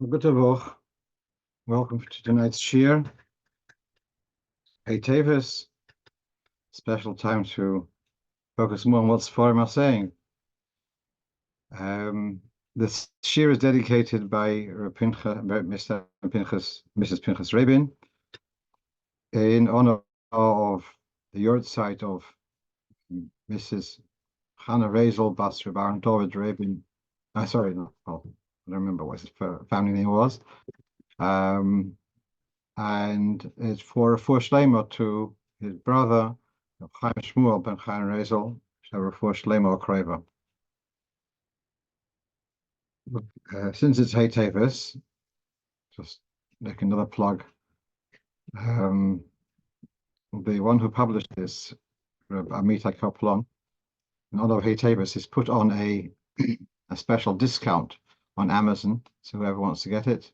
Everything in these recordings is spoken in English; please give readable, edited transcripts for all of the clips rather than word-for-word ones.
Good Woch. Welcome to tonight's shir. Hey Tavis, special time to focus more on what Sforim are saying. This shir is dedicated by Mr. Pinchas, Mrs. Pinchas Rabin, in honor of the yahrzeit of Mrs. Hannah Razel Bas Baron David Rabin. Sorry, no, I don't remember what his family name was. And it's for Shlema to his brother, Chaim Shmuel ben Chaim Razel, for Shlema Kreva. Since it's Hey Tavis, just make another plug. The one who published this, Amitai Koplon, in honor of Hey Tavis, is put on a special discount on Amazon, so whoever wants to get it.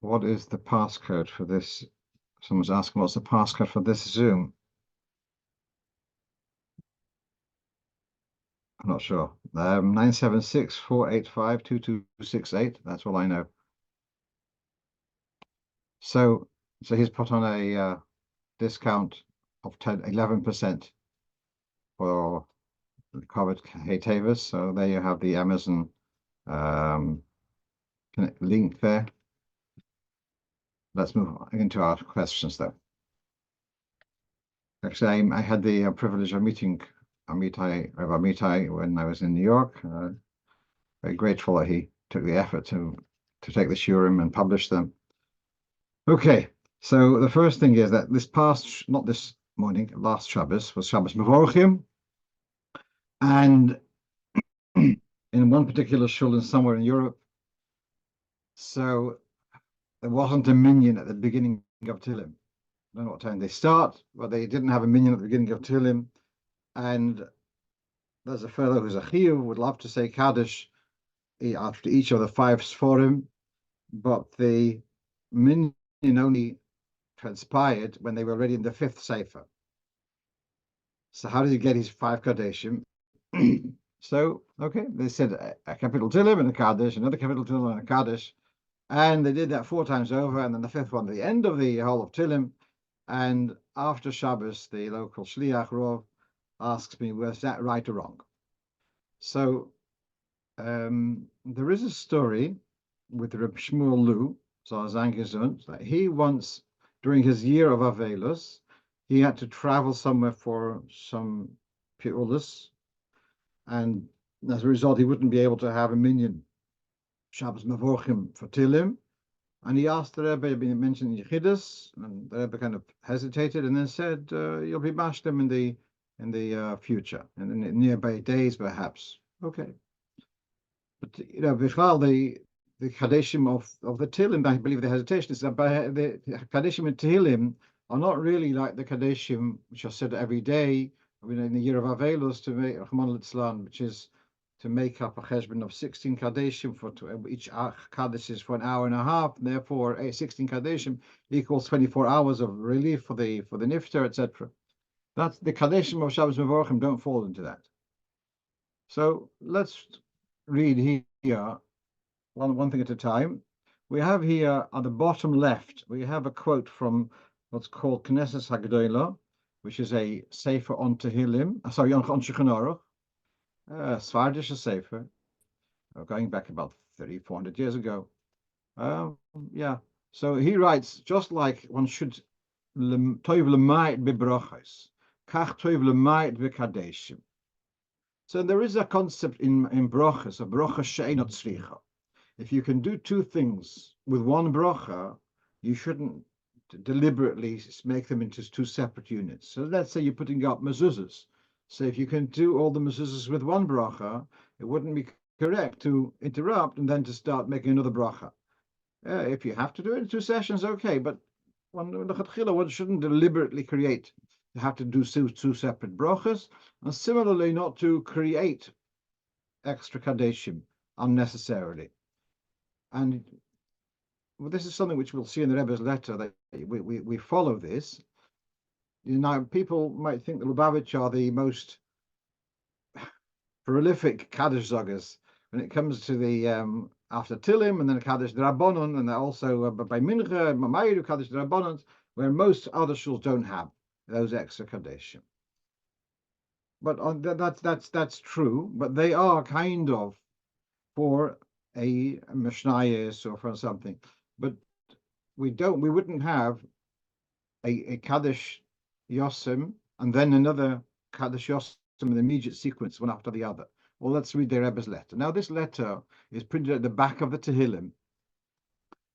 What is the passcode for this? Someone's asking, what's the passcode for this Zoom? I'm not sure. 976-485-2268. That's all I know. So he's put on a discount of 11% for the covered Hey Tavis. So there you have the Amazon link there. Let's move into our questions, though. Actually, I had the privilege of meeting Amitai when I was in New York. Very grateful that he took the effort to take the shiurim and publish them. Okay, so the first thing is that this past, not this morning, last Shabbos was Shabbos Mevorchim, and in one particular shul in somewhere in Europe, so there wasn't a minyan at the beginning of Tilim. I don't know what time they start, but they didn't have a minyan at the beginning of Tilim, and there's a fellow who's a chiyuv, would love to say Kaddish after each of the 5 Sforim, but the minyan only transpired when they were already in the 5th Sefer. So how did he get his 5 Kadeshim? So, okay, they said a capital Tilim and a Kaddish, another capital Tilim and a Kaddish, and they did that 4 times over, and then the 5th one at the end of the whole of Tilim. And after Shabbos, the local Shliach Rov asks me, was that right or wrong? So there is a story with Reb Shmuel Lu, that he once, during his year of Avelus, he had to travel somewhere for some Pi'ulus, and as a result, he wouldn't be able to have a minyan Shabbos Mevorchim for Tilim. And he asked the Rebbe, being mentioned in Yechidus, and the Rebbe kind of hesitated and then said, you'll be mashtem in the future, in the nearby days, perhaps. Okay. But, Bichlal, the Kadeshim of the Tilim, I believe the hesitation is that the Kadeshim and Tehillim are not really like the Kadeshim, which are said every day, in the year of Avelus, to make Rahman al-Islam, which is to make up a cheshbon of 16 Kadeshim, for each Kadesh is for an hour and a half, and therefore 16 Kadeshim equals 24 hours of relief for the Nifter, etc. That's the Kadeshim of Shabbos Mevorchim don't fall into that. So let's read here one thing at a time. We have here at the bottom left, we have a quote from what's called Knesset Hagdolah, which is a sefer on Tehillim, on Shulchan Aruch, Svardish sefer, going back about 300-400 years ago. Yeah, so he writes, just like one should toiv l'mayit b'brachos, kach toiv l'mayit b'kadeshim. So there is a concept in brachas, a bracha she'enot tzricha. If you can do 2 things with one bracha, you shouldn't deliberately make them into 2 separate units. So let's say you're putting up mezuzahs. So if you can do all the mezuzahs with one bracha, it wouldn't be correct to interrupt and then to start making another bracha. If you have to do it in 2 sessions, okay, but one shouldn't deliberately create to have to do 2 separate brachas, and similarly not to create extra kadeshim unnecessarily. And this is something which we'll see in the Rebbe's letter, that we follow this. Now, people might think the Lubavitch are the most prolific Kaddish Zoggers when it comes to the after Tilim and then Kaddish Drabonon, and also by Mincha, Mamayru Kaddish Drabonon, where most other shuls don't have those extra Kaddishim. But that's true, but they are kind of for a Mishnayos or for something. But we wouldn't have a Kaddish Yosim and then another Kaddish Yosim in the immediate sequence, one after the other. Well, let's read the Rebbe's letter. Now, this letter is printed at the back of the Tehillim,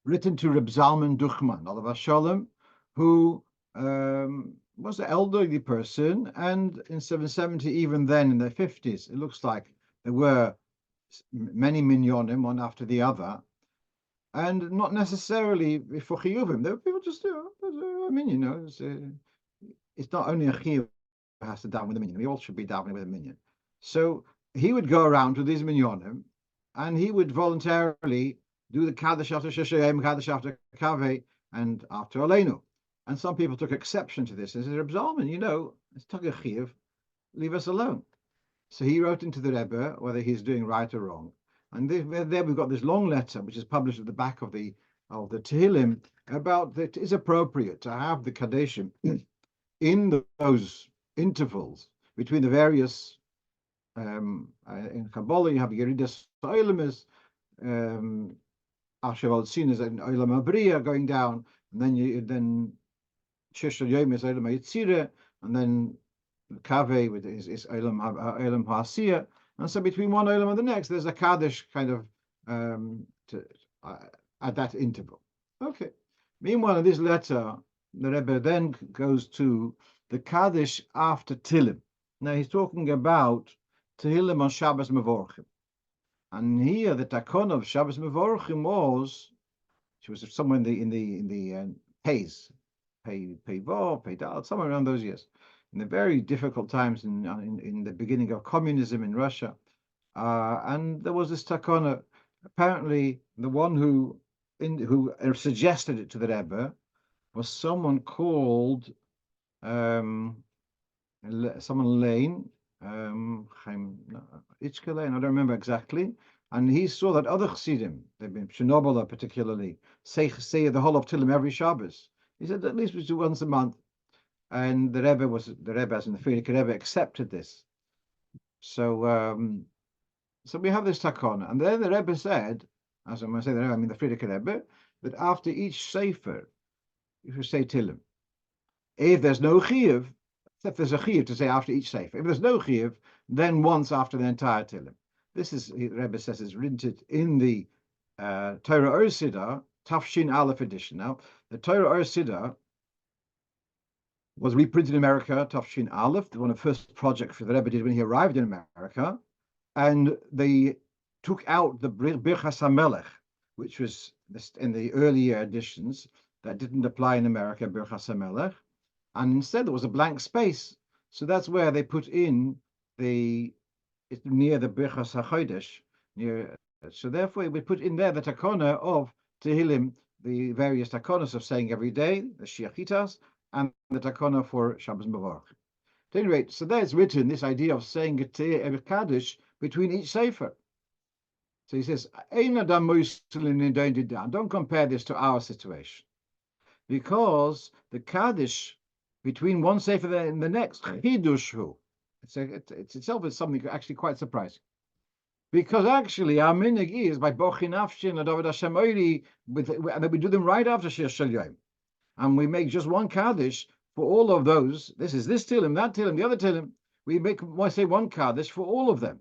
written to Reb Zalman Duchman, Olav Shalom, who was an elderly person, and in 770, even then in the 50s, it looks like there were many minyanim, one after the other, and not necessarily for chiyuvim. There were people just, I mean, it's not only a chiyuv who has to daven with a minyan. We all should be davening with a minyan. So he would go around to these minyanim, and he would voluntarily do the kaddish after sheshayim, kaddish after kaveh, and after aleinu. And some people took exception to this and said, Reb Zalman, it's tak a chiyuv, leave us alone. So he wrote into the Rebbe whether he's doing right or wrong. And there we've got this long letter, which is published at the back of the Tehillim, about that it is appropriate to have the Kaddishim in those intervals between the various, in Kabbalah, you have Yeridas Oilimis, Ashavot Sinas and Oilam Abriya going down, and then Sheshel Yom is Oilam Yitzire, and then Kaveh with is Olam Ha'asiyah, and so between one Olam and the next, there's a Kaddish kind of at that interval. Okay. Meanwhile, in this letter, the Rebbe then goes to the Kaddish after Tilim. Now he's talking about Tehillim on Shabbos Mevorchim, and here the takon of Shabbos Mevorchim was, which was somewhere in the Pays, Pei Vav, Pei Dal, somewhere around those years, in the very difficult times in the beginning of communism in Russia, and there was this takona. Apparently, the one who suggested it to the Rebbe was someone called someone Lane, Itzke Lane. I don't remember exactly. And he saw that other Chassidim, they've been Chernobyl particularly, say the whole of Tilim every Shabbos. He said at least we do once a month. And the Rebbe, as in the Frierdiker Rebbe, accepted this. So so we have this takon, and then the Rebbe said, as I'm going to say the Rebbe, I mean the Frierdiker Rebbe, that after each sefer, you should say Tilim. If there's no chiyuv, except there's a chiyuv to say after each sefer. If there's no chiyuv, then once after the entire Tilim. This is, the Rebbe says, is written in the Torah Or Siddur, Tafshin Aleph edition. Now, the Torah Or Siddur was reprinted in America, Tafshin Aleph, one of the first projects the Rebbe did when he arrived in America, and they took out the Birchas HaMelech, which was in the earlier editions that didn't apply in America, Birchas HaMelech, and instead there was a blank space. So that's where they put in near the Birchas HaChodesh, so therefore we put in there the takona of Tehillim, the various takonas of saying every day, the Shiachitas, and the takona for Shabbos Mevorach. At any rate, so there's written this idea of saying a Kaddish between each sefer. So he says, don't compare this to our situation, because the Kaddish between one sefer and the next, Chidushu, it's itself is something actually quite surprising. Because actually our minig is by Bochin Afshin and David Hashem Oiri, and then we do them right after Shir Shel Yom. And we make just one Kaddish for all of those. This is this Tilim, that Tilim, the other Tilim. We say one Kaddish for all of them.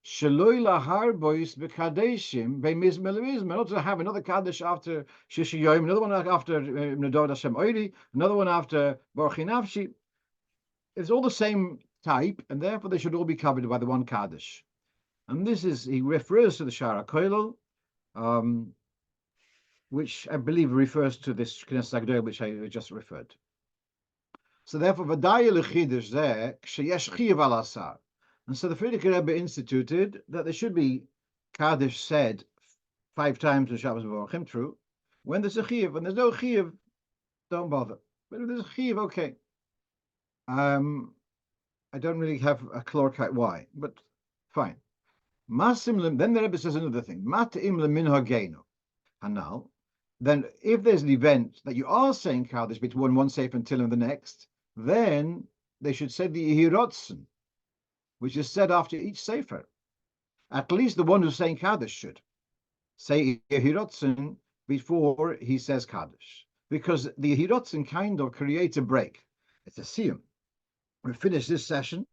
Sheloi lahar bois b'kadeshim b'mizmel mizmel. Not to have another Kaddish after Shir Shel Yom, another one after David Hashem Oiri, another one after Bochin Afshi. It's all the same type, and therefore they should all be covered by the one Kaddish. And this is, he refers to the Shara Koilel, which I believe refers to this Knesset Agdoil, which I just referred to. So therefore, V'daya l'chidush zeh, ksheyesh chiyuv al asar. And so the Frierdiker Rebbe instituted that there should be Kaddish said 5 times in Shabbos Mevorachim, true. When there's a chiyuv, when there's no chiyuv, don't bother. But if there's a chiyuv, okay. I don't really have a clear cut why, but Fine. Then the Rebbe says another thing. Mat'im lemin hagenu. Hanal. Then if there's an event that you are saying Kaddish between one Sefer and Tillim and the next, then they should say the Yehirotzen, which is said after each Sefer. At least the one who's saying Kaddish should say Yehirotzen before he says Kaddish. Because the Yehirotzen kind of creates a break. It's a siyum. We finish this session,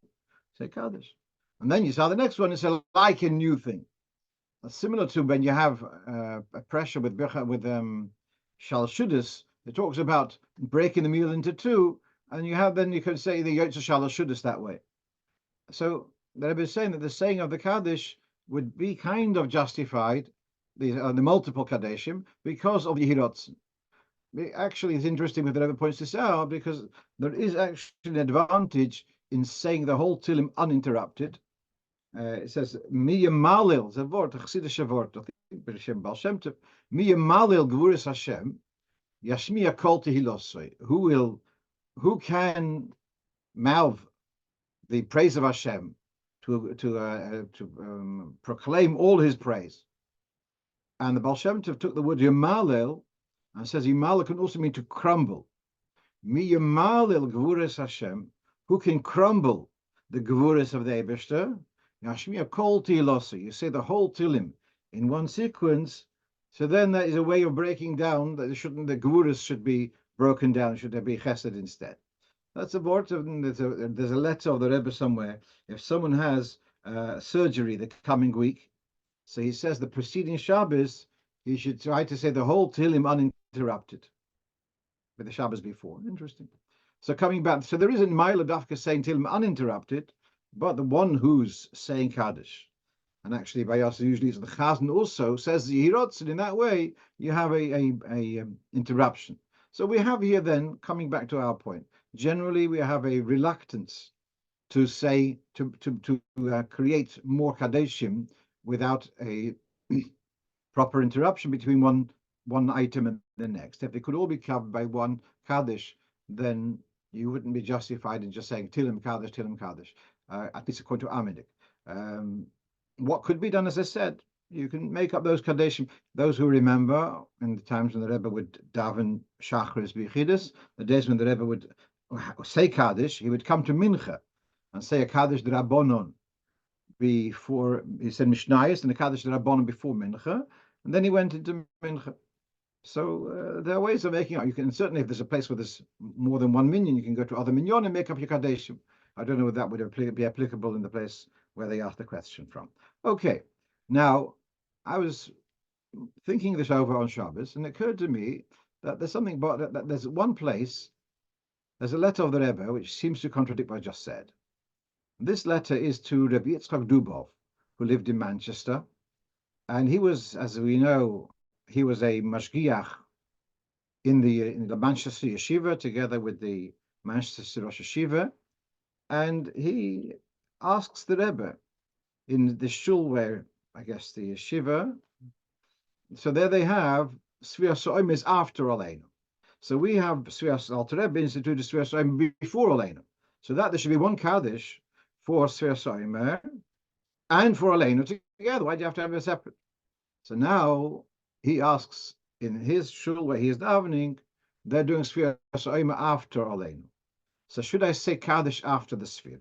say Kaddish. And then you start the next one, it's like a new thing. Similar to when you have a pressure with Shalshudis, it talks about breaking the meal into two, and you can say the Yotze Shalshudis that way. So the Rebbe is saying that the saying of the Kaddish would be kind of justified, the multiple Kaddishim, because of the Yehirotzen. Actually, it's interesting what the Rebbe points this out, because there is actually an advantage in saying the whole Tillim uninterrupted. It says, Mi Yemalil, it's a word, a Chassidische word, I think, B'Shem Baal Shem Tov, Mi Yemalil Gvuris Hashem, Yashmiya Kol Tehilosoi. Who can mouth the praise of Hashem to proclaim all his praise? And the Baal Shem Tov took the word Yemalil and says Yemalil can also mean to crumble. Mi Yemalil Gvuris Hashem, who can crumble the Gvuris of the Eibishter? Yashmiya Kol Tehilosoi. You say the whole Tillim in one sequence, so then that is a way of breaking down that the Gvuris should be broken down, should there be Chesed instead. That's a word. There's a letter of the Rebbe somewhere. If someone has surgery the coming week, so he says the preceding Shabbos, he should try to say the whole Tillim uninterrupted with the Shabbos before. Interesting. So coming back, so there is in Ma'ila Dafka saying Tillim uninterrupted, but the one who's saying Kaddish, and actually by us usually the Chazan also says the Yehirotzen. In that way, you have a interruption. So we have here then, coming back to our point, generally we have a reluctance to say, to create more Kaddishim without a proper interruption between one item and the next. If they could all be covered by one Kaddish, then you wouldn't be justified in just saying Tillim Kaddish, Tillim Kaddish, at least according to Amidic. What could be done, as I said, you can make up those Kaddishim. Those who remember in the times when the Rebbe would daven Shachris B'Chidus, the days when the Rebbe would say Kaddish, he would come to Mincha and say a Kaddish D'Rabbanon before, he said Mishnayos and a Kaddish D'Rabbanon before Mincha, and then he went into Mincha. So there are ways of making out. You can certainly, if there's a place where there's more than one minyan, you can go to other minyan and make up your Kaddishim. I don't know if that would be applicable in the place where they asked the question from. Okay, now I was thinking this over on Shabbos, and it occurred to me that there's something about that there's one place, there's a letter of the Rebbe which seems to contradict what I just said. This letter is to Rabbi Yitzchak Dubov, who lived in Manchester, and he was, as we know, he was a mashgiach in the Manchester Yeshiva together with the Manchester Rosh Yeshiva, and he asks the Rebbe in the shul where, I guess, the Yeshiva, so there they have Sfiras Ha'omer is after Aleinu. So we have Sfiras Alter Rebbe instituted Sfiras Ha'omer before Aleinu. So that there should be one Kaddish for Sfiras Ha'omer and for Aleinu together. Why do you have to have a separate? So now he asks in his shul where he is davening, they're doing Sfiras Ha'omer after Aleinu. So should I say Kaddish after the Sfira?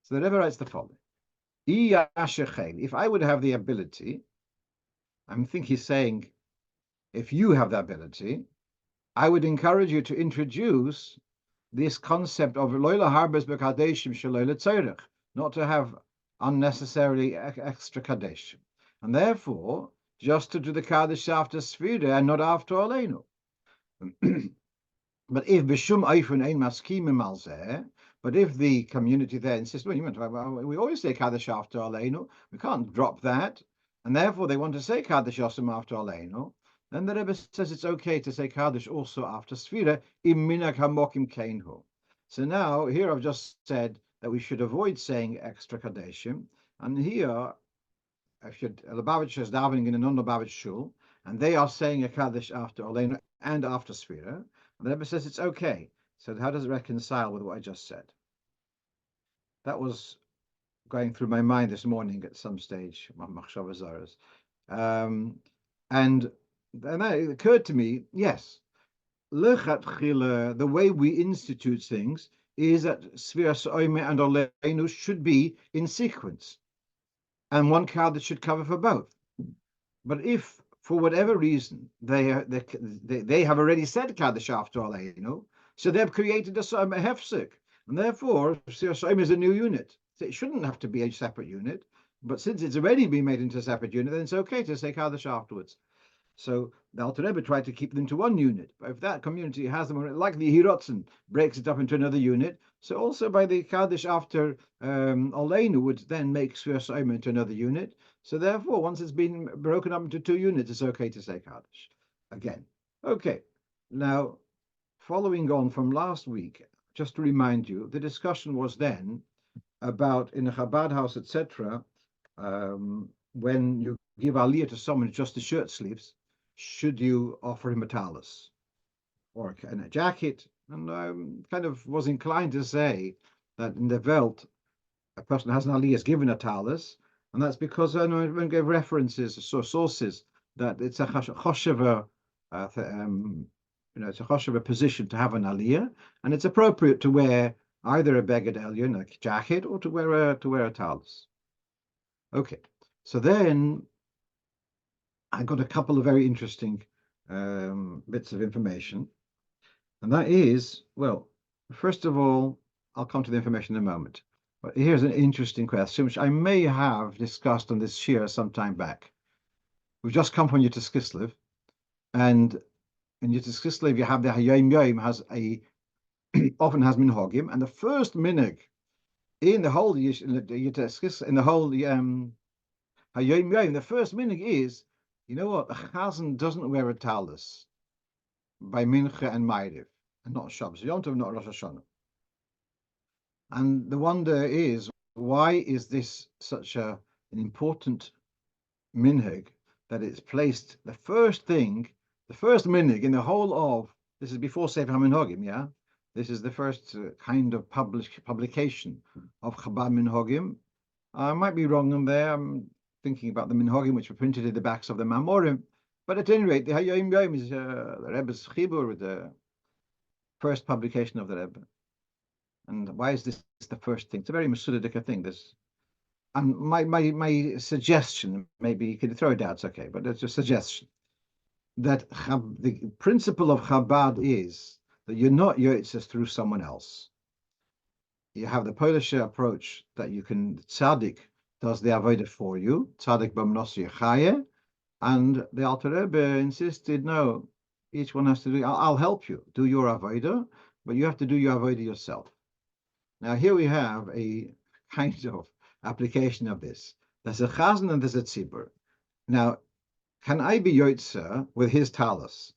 So the Rebbe writes the following. If I would have the ability, I think he's saying, if you have the ability, I would encourage you to introduce this concept of Loila Harbes Bekadeshim Shaloila Tzorech, not to have unnecessarily extra Kadeshim. And therefore, just to do the Kaddish after Sfira and not after Aleinu. But if Bishum Eifun Ein Maskimim Alzeh, but if the community there insists, well, we always say Kaddish after Aleinu, we can't drop that, and therefore they want to say Kaddish Yosem after Aleinu, then the Rebbe says it's okay to say Kaddish also after Sfira, im minag hamokim keinhu. So now, here I've just said that we should avoid saying extra Kaddeshim, and here, if Lubavitch is davening in a non-Lubavitch shul, and they are saying a Kaddish after Aleinu and after Sfira, and the Rebbe says it's okay. So how does it reconcile with what I just said? That was going through my mind this morning at some stage, and then it occurred to me, yes, the way we institute things is that Sfiras Oime and Oleinu should be in sequence, and one card that should cover for both. But if, for whatever reason, they have already said Kaddish after Oleinu, so they've created a hefsek, and therefore Sfiras Oime is a new unit. So it shouldn't have to be a separate unit, but since it's already been made into a separate unit, then it's okay to say Kaddish afterwards. So the Alter Rebbe tried to keep them to one unit. But if that community has them, like the Hirotzen breaks it up into another unit, so also by the Kaddish after Oleinu would then make Sfiras Omer into another unit. So therefore, once it's been broken up into two units, it's okay to say Kaddish again. Okay, now following on from last week, just to remind you, the discussion was then about in a Chabad house, etc., when you give aliyah to someone just the shirt sleeves, should you offer him a talus or a jacket? And I kind of was inclined to say that in the Welt, a person who has an aliyah is given a talus, and that's because I know when give references, so sources, that it's a choshever, it's a choshever position to have an aliyah, and it's appropriate to wear either a beged elyon, a jacket, or to wear a talus. Okay, so then I got a couple of very interesting bits of information. And that is, well, first of all, I'll come to the information in a moment. But here's an interesting question, which I may have discussed on this shir some time back. We've just come from Yitzhak Kislev, and in Yitzhak Kislev, you have the Hayom Yom often has minhagim, and the first minig in the whole Hayom Yom, the first minig is, you know what? A chazan doesn't wear a talus by Mincha and Ma'ariv, and not Shabbos, Yom Tov, not Rosh Hashanah. And the wonder is, why is this such an important minhag that it's placed the first minhag in the whole of, this is before Sefer HaMinhagim, yeah? This is the first kind of publication of Chabad Minhagim. I might be wrong on there. I'm thinking about the Minhagim, which were printed in the backs of the Mamorim. But at any rate, the Hayom Yom is the Rebbe's Chibur, the first publication of the Rebbe. And why is this the first thing? It's a very Masudic thing. And my suggestion, maybe you can throw it out, it's okay, but it's a suggestion, that the principle of Chabad is that you're not Yotzes through someone else. You have the Polish approach that you can, tzaddik does the avodah for you, tzaddik b'mnos yechaye, and the Alter Rebbe insisted, no, each one has to do, I'll help you, do your avodah, but you have to do your avodah yourself. Now here we have a kind of application of this. There's a chazan and there's a tzibur. Now, can I be yotzer with his talus?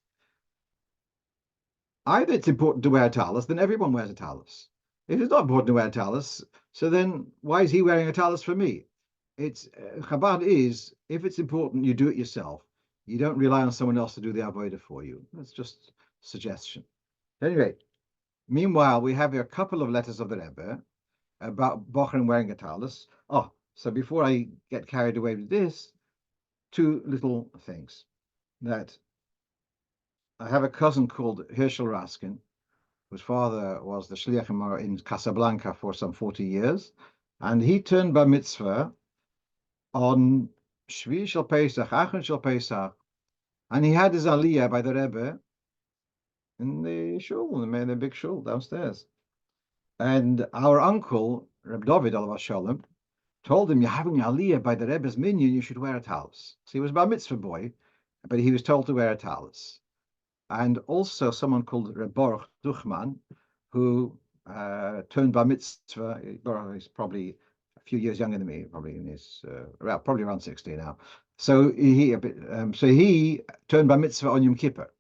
Either it's important to wear a talus, then everyone wears a talus. If it's not important to wear a talus, so then why is he wearing a talus for me? It's Chabad is, if it's important, you do it yourself. You don't rely on someone else to do the avodah for you. That's just a suggestion. Anyway, meanwhile, we have here a couple of letters of the Rebbe about Bochum wearing a talus. Oh, so before I get carried away with this, two little things. That I have a cousin called Herschel Raskin, whose father was the Shliach in Casablanca for some 40 years, and he turned bar mitzvah on Shvi Shel Pesach, Achron Shel Pesach, and he had his aliyah by the Rebbe in the shul, in the big shul downstairs. And our uncle, Reb David Alav Shalom, told him, you're having aliyah by the Rebbe's minyan, you should wear a talus. So he was bar mitzvah boy, but he was told to wear a talus. And also someone called Reb Baruch Duchman, who turned bar mitzvah. He's probably a few years younger than me, probably in his probably around 60 now. So he turned bar mitzvah on Yom Kippur,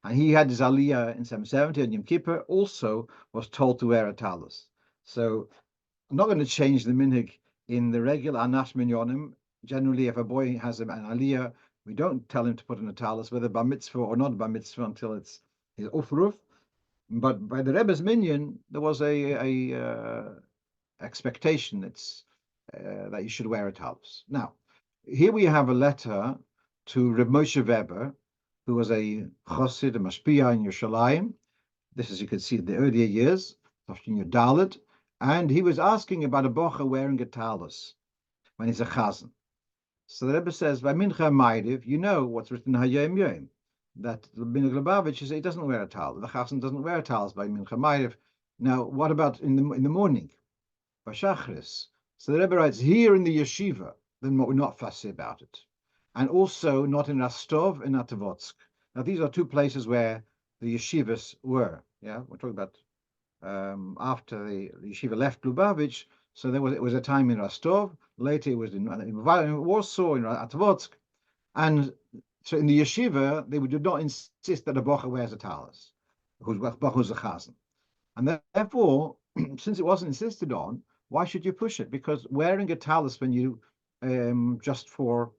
and he had his aliyah in 770 on Yom Kippur. Also was told to wear a talus. So I'm not going to change the minhag in the regular Anash minyonim. Generally, if a boy has an aliyah, we don't tell him to put on a talus, whether bar mitzvah or not bar mitzvah, until it's his ufruf. But by the Rebbe's minyan, there was a expectation. It's that you should wear a talus. Now, here we have a letter to Reb Moshe Weber, who was a chassid, a mashpia in Yerushalayim. This, as you can see, in the earlier years, Tafshin Dalet, and he was asking about a bocha wearing a talus when he's a chazan. So the Rebbe says, by Mincha Ma'ariv, you know what's written in Hayom Yom, that the Rabbeinu Lubavitch he doesn't wear a talus. The chazan doesn't wear a talus by Mincha Ma'ariv. Now, what about in the morning, by Shachris? So the Rebbe writes, here in the yeshiva, then we're not fussy about it. And also not in Rostov and Atavotsk. Now, these are two places where the yeshivas were. Yeah, we're talking about after the yeshiva left Lubavitch. So it was a time in Rostov. Later it was in Warsaw, in Atavotsk. And so in the yeshiva, they did not insist that a bocha wears a talus, who's a chazan. And therefore, since it wasn't insisted on, why should you push it? Because wearing a talus when you just for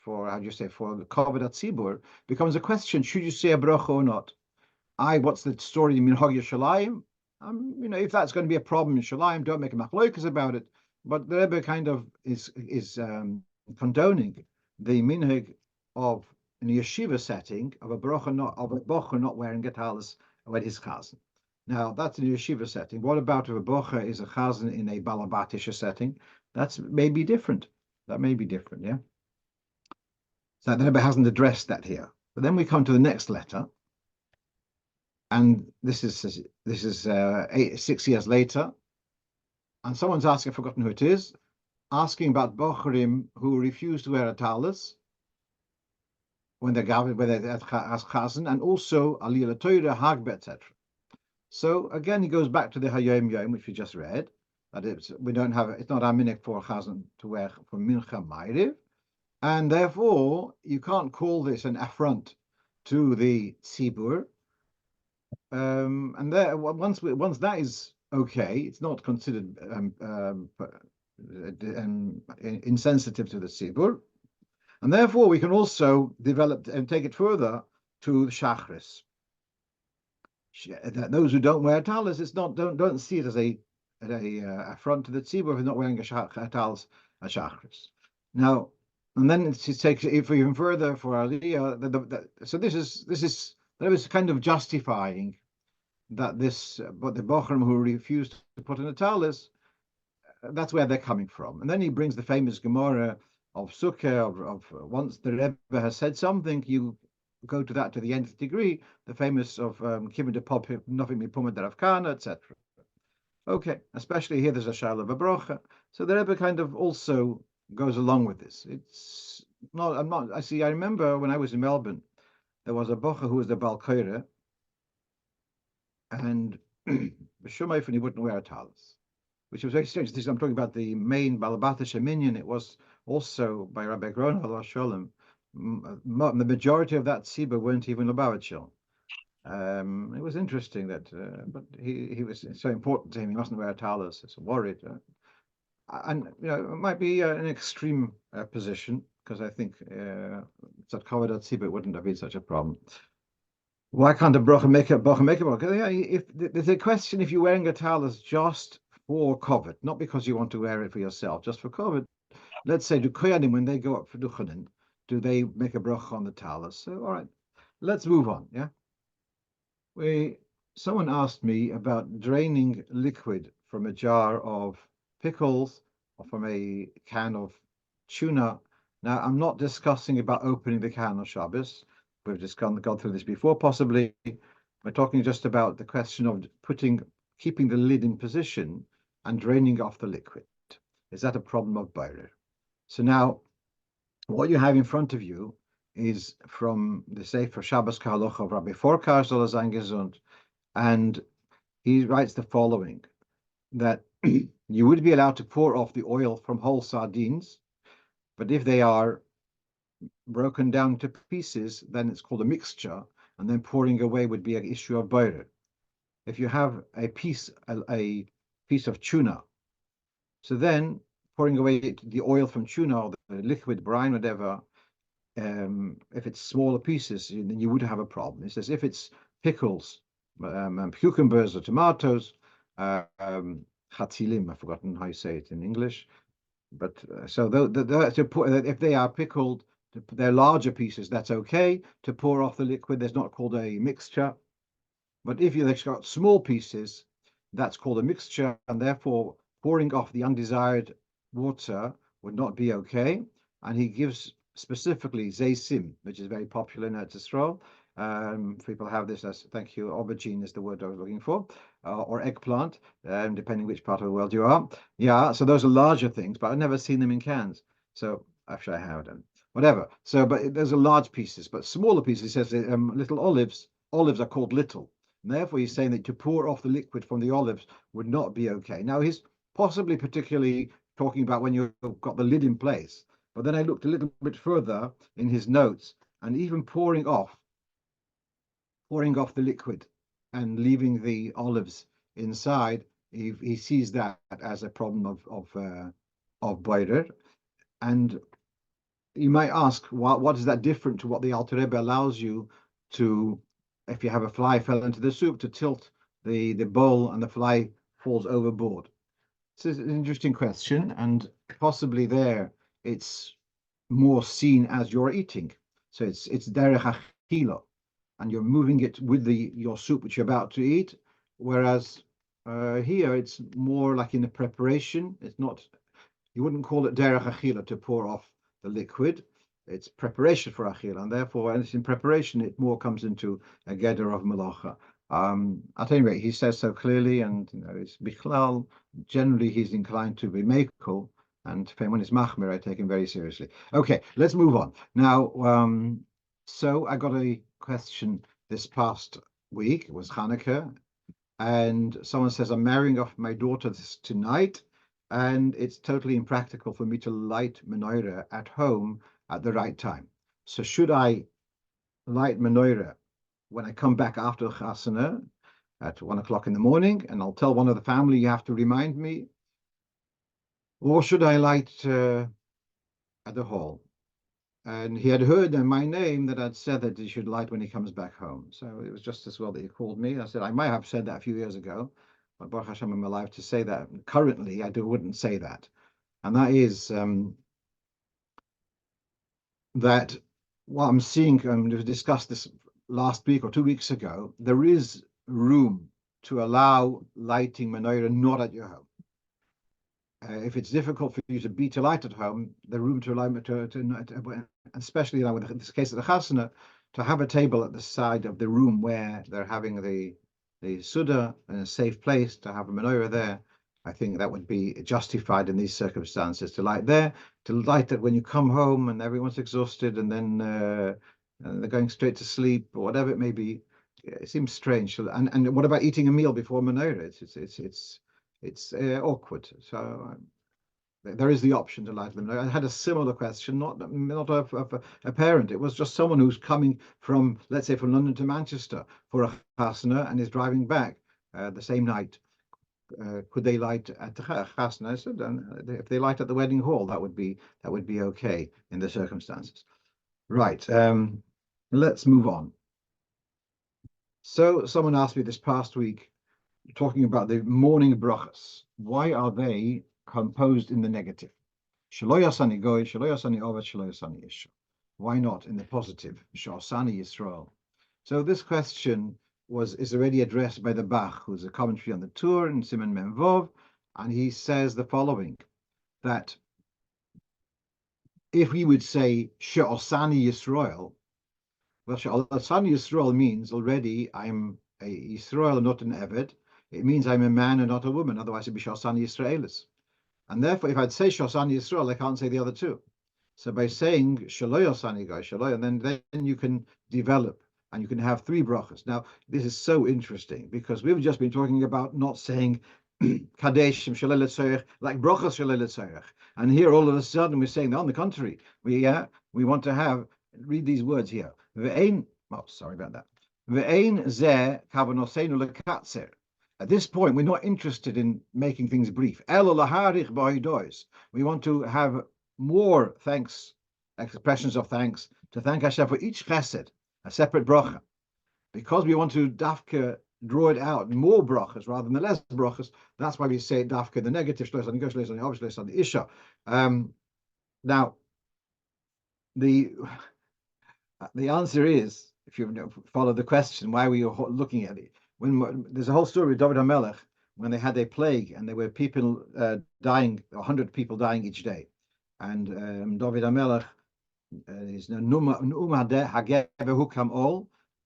how do you say, for the kavod hatzibur becomes a question: should you say a bracha or not? What's the story in Minhag Yerushalayim? If that's going to be a problem in Shalayim, don't make a machlokas about it. But the Rebbe kind of is condoning the minhag of in a yeshiva setting of a bocha not wearing a talus when he's chazan. Now that's in a yeshiva setting. What about if a bocha is a chazan in a balabatisha setting? That's maybe different. That may be different, yeah. So the Rebbe hasn't addressed that here. But then we come to the next letter. And this is 6 years later, and someone's asking, I've forgotten who it is, asking about bocharim who refuse to wear a talus when they're at chazan, and also aliyah Torah, hagbe, etc. So again, he goes back to the Hayom Yom, which we just read, that it's not our minhag for chazan to wear for mincha ma'ariv, and therefore you can't call this an affront to the tzibur. And there, once that is okay, it's not considered insensitive to the tzibur, and therefore we can also develop and take it further to shachris. That those who don't wear talus, don't see it as a affront to the tzibur if they're not wearing a talus at shachris. Now, and then it takes it even further for aliyah. So this is kind of justifying that but the bocharim who refused to put in a talus, that's where they're coming from. And then he brings the famous Gemara of Sukkah, of once the Rebbe has said something, you go to that to the nth degree, the famous of Kivin de Pop, nothing me puma deravkana, etc. Okay, especially here there's a shayla of a brocha. So the Rebbe kind of also goes along with this. I remember when I was in Melbourne, there was a bocha who was the Balkoira, and b'shumayf, and he wouldn't wear a talus, which was very strange. I'm talking about the main Balabatish Minyan. It was also by Rabbi Gron Allah Sholem. The majority of that tzibur weren't even Lubavitcher. It was interesting that, but he was so important to him. He mustn't wear a talus. It's worried, and it might be an extreme position, because I think that kavod tzibur wouldn't have been such a problem. Why can't a bracha make a bracha? If there's a question, if you're wearing a talus just for kavod, not because you want to wear it for yourself, just for kavod. Let's say, do koyanim, when they go up for duchanin, do they make a bracha on the talus? So, all right, let's move on. Yeah, someone asked me about draining liquid from a jar of pickles or from a can of tuna. Now, I'm not discussing about opening the can on Shabbos. We've just gone through this before, possibly. We're talking just about the question of keeping the lid in position and draining off the liquid. Is that a problem of boirer? So now, what you have in front of you is from the Sefer Shabbos Kahalocha of Rabbi Forkar, soll er sein gesund, and he writes the following, that you would be allowed to pour off the oil from whole sardines, but if they are broken down to pieces, then it's called a mixture, and then pouring away would be an issue of boirer. If you have a piece of tuna, so then pouring away the oil from tuna or the liquid brine, whatever, if it's smaller pieces, then you would have a problem. It says if it's pickles, cucumbers or tomatoes, chatzilim, I've forgotten how you say it in English, But so if they are pickled, they're larger pieces, that's okay. To pour off the liquid, there's not called a mixture. But if you've got small pieces, that's called a mixture, and therefore pouring off the undesired water would not be okay. And he gives specifically zaysim, which is very popular in Eretz Yisrael. People have this as, thank you, aubergine is the word I was looking for, or eggplant, depending which part of the world you are. Yeah, so those are larger things, but I've never seen them in cans. So actually, I have them. Whatever. So, but those are large pieces, but smaller pieces. He says little olives. Olives are called little. And therefore, he's saying that to pour off the liquid from the olives would not be okay. Now, he's possibly particularly talking about when you've got the lid in place. But then I looked a little bit further in his notes, and even pouring off the liquid and leaving the olives inside, he sees that as a problem of boirer. And you might ask, what is that different to what the Alter Rebbe allows you to, if you have a fly fell into the soup, to tilt the bowl and the fly falls overboard? This is an interesting question, and possibly there it's more seen as you're eating. So it's derech achila, and you're moving it with your soup which you're about to eat. Whereas here it's more like in the preparation. It's not, you wouldn't call it derech achila to pour off the liquid. It's preparation for achila, and therefore, when it's in preparation, it more comes into a geder of melacha. At any rate, he says so clearly, and it's bichlal. Generally, he's inclined to be mekel, and when it's machmir, I take him very seriously. Okay, let's move on now. So I got a question this past week. It was Hanukkah, and someone says, I'm marrying off my daughter tonight, and it's totally impractical for me to light menorah at home at the right time. So should I light menorah when I come back after Chasana at 1 o'clock in the morning, and I'll tell one of the family, you have to remind me, or should I light at the hall? And he had heard my name that I'd said that he should light when he comes back home. So it was just as well that he called me. I said, I might have said that a few years ago, but Baruch Hashem, I'm alive to say that. Currently, wouldn't say that. And that is that what I'm seeing, we've discussed this last week or 2 weeks ago, there is room to allow lighting menorah not at your home. If it's difficult for you to be to light at home, the room to allow especially in this case of the chasana, to have a table at the side of the room where they're having the Suda in a safe place to have a menorah there. I think that would be justified in these circumstances, to light there, to light it when you come home and everyone's exhausted and then they're going straight to sleep or whatever it may be. It seems strange. And what about eating a meal before menorah? It's awkward. So there is the option to light them. I had a similar question, not of a parent. It was just someone who's coming from, let's say, from London to Manchester for a chasana and is driving back the same night. Could they light at the chasana? I said, if they light at the wedding hall, that would be okay in the circumstances. Right. Let's move on. So someone asked me this past week, talking about the morning brachas. Why are they composed in the negative? Shelo yasani goy, shelo yasani ovet, shelo yasani isha. Why not in the positive? Shasani Yisrael. So this question is already addressed by the Bach, who's a commentary on the Tur in Siman Mem Vov, and he says the following: that if we would say Shasani Yisrael, well, Shasani Yisrael means already I'm a Yisrael, not an Eved. It means I'm a man and not a woman. Otherwise, it'd be Shasani Yisraelis. And therefore, if I'd say Shasani Yisrael, I can't say the other two. So by saying Shelo Yasani Gai Shelo, and then you can develop and you can have 3 brachas. Now, this is so interesting because we've just been talking about not saying Kadesh Shalel Tzorech like brachas Shalel Tzorech. And here, all of a sudden, we're saying, on the contrary, we want to read these words here. Sorry about that. Ve'ein zeh kavanosenu lekatzer. At this point, we're not interested in making things brief. We want to have more expressions of thanks, to thank Hashem for each chesed, a separate bracha, because we want to dafka draw it out more brachas rather than the less brachas. That's why we say dafka the negative shlois on the shlois on the obvious shlois on the isha. Now the answer is, if you follow the question, why were you looking at it? When there's a whole story with David HaMelech when they had a plague and there were people dying, 100 people dying each day, and David HaMelech is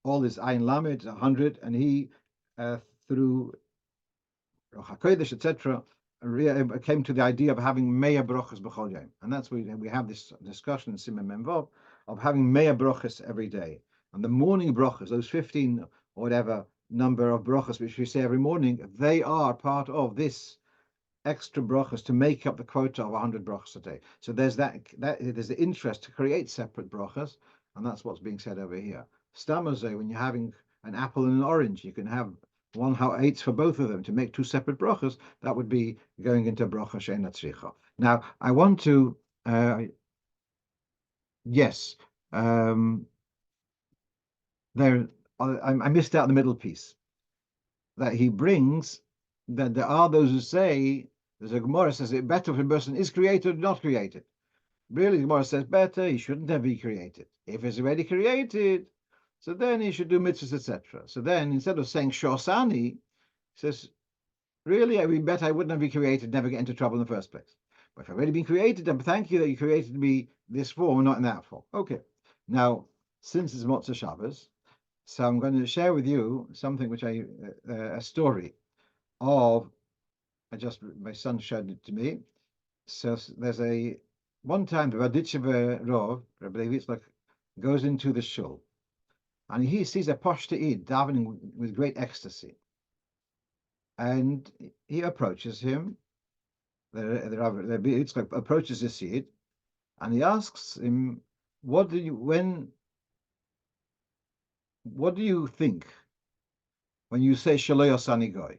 all is Ayin Lamed 100, and he through Hakodesh, etc., came to the idea of having Meya Brochas B'chol Yom. And that's why we have this discussion in Siman Memvav of having Meya Brochas every day. And the morning Brochas, those 15 or whatever number of Brochas which we say every morning, they are part of this extra Brochas to make up the quota of 100 Brochas a day. So there's there's the interest to create separate Brochas, and that's what's being said over here. Stamazeh, when you're having an apple and an orange, you can have 1/8 for both of them to make two separate brachas. That would be going into bracha she'ena tzricha. Now, I want to, yes, there. I missed out the middle piece that he brings. That there are those who say, there's a Gemara says it better if a person is created or not created. Really, the Gemara says better, he shouldn't have been created. If he's already created, so then he should do mitzvahs, etc. So then, instead of saying shosani, he says, really, I mean, better I wouldn't have been created, never get into trouble in the first place. But if I've already been created, then thank you that you created me this form, not in that form. Okay. Now, since it's Motzei Shabbos, so I'm going to share with you something which a story of, my son showed it to me. So there's one time the Raditchev Rov, Rabbi Levitzlach, goes into the shul, and he sees a Poshta'id davening with great ecstasy. And he approaches him, the Rabbi Yitzchak approaches the Yid, and he asks him, what do you think when you say Shelo Yosani Goy?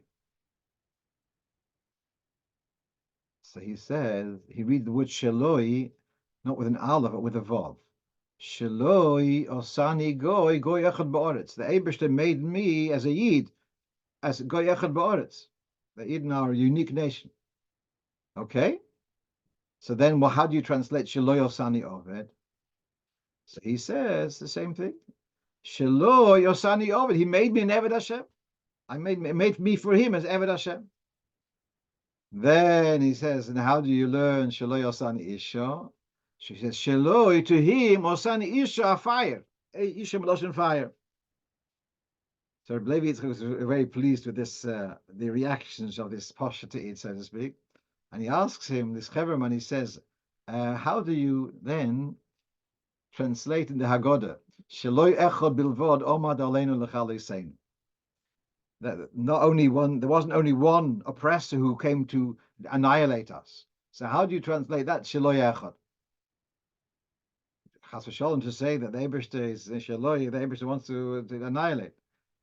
So he says, he reads the word Sheloi, not with an aleph, but with a vav. Sheloi Osani Goy, Goy Echad Ba'aretz. The Eibishter made me as a Yid, as Goy Echad Ba'aretz. The Yidden are a unique nation. Okay? So then, well, how do you translate Sheloi Osani Oved? So he says the same thing. Sheloi Osani Oved. He made me an Eved Hashem. Made me for him as Eved Hashem. Then he says, and how do you learn Sheloi Osani Isha? She says, Sheloi, to him, Osani Isha, fire. Isha Meloshin fire. So Levi was very pleased with this, the reactions of this Posheta'id, so to speak. And he asks him, this Cheverman, he says, how do you then translate in the Haggadah, Sheloi Echad Bilvod Omad Aleinu L'chaliseinu? That there wasn't only one oppressor who came to annihilate us. So how do you translate that? Sheloi Echad. Chas v'sholom to say that the Eibishter is Sheloi, the Eibishter wants to annihilate.